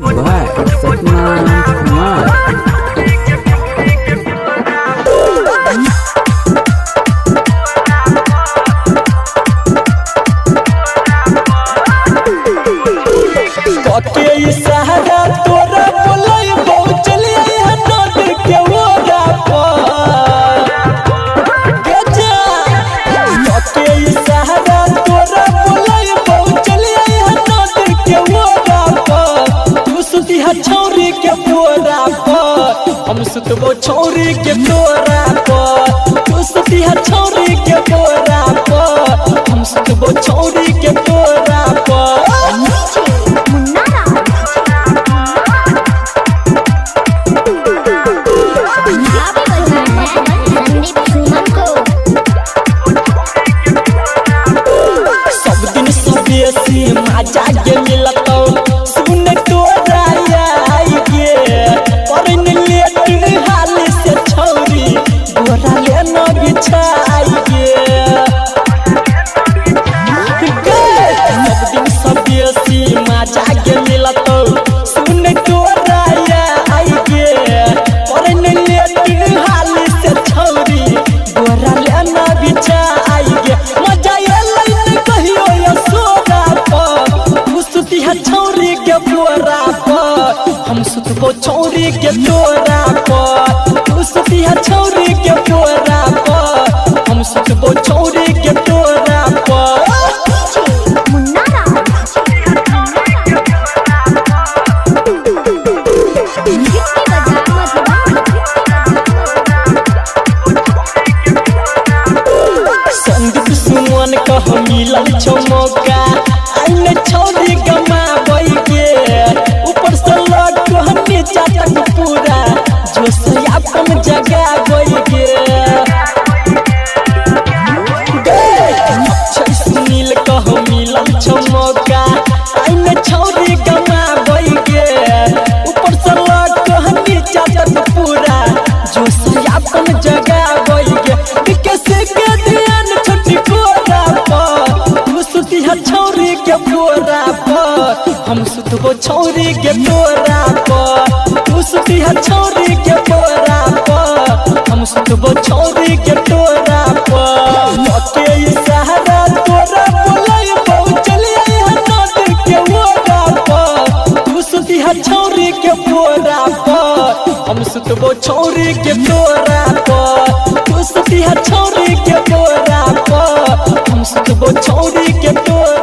Vai, Satnam Kumar. के सहारा तोरा बोलाई बहु चले नद के ओरा पर गजा के सहारा तोरा बोलाई बहु चले नद के ओरा पर तू सुती ह छौरी के पोरा पर हम सुतबो छौरी के तोरा पर तू सुती ह छौरी के पोरा पर हम सुतबो छौरी के तोरा पर मजा के मिलतो सुन तोरा आई गे परन लेट हाल से छौरी गोरा ले न बिछाई गे सब दिन सब बेसी मजा के मिलतो सुन तोरा आई गे परन लेट हाल से छौरी गोरा ले न बिछाई गे मजा एलै कहियो छौरी के बोरा पर हम सुतबो छौरी के तोरा पर तू सुती है छौरी के बोरा पर हम सुतबो छौरी के तोरा पर संदीप सुमन कह मिलल छौ मौका आइने छौरी गमाबै के ऊपर से लग कहने चाटक पूरा जो से अपन जगाबै के अक्षय सुनील कह मिलल छौ मौका आइने छौरी गमाबै के ऊपर से लग कहने चाटक पूरा जो से अपन जगाबै के कैसे के ध्यान छोटी कोरा पर तू सुती है छौरी के बोरा पर हम सुतबो छौरी के तोरा पर तू सुती है छौरी के बोरा पर हम सुतबो छौरी के तोरा पर के सहारा तोरा बोलाई बहु चले नद के ओरा पर तू सुती है छौरी के बोरा पर हम सुतबो छौरी के तोरा पर तू सुती है छौरी के बोरा पर हम सुतबो छौरी के तोरा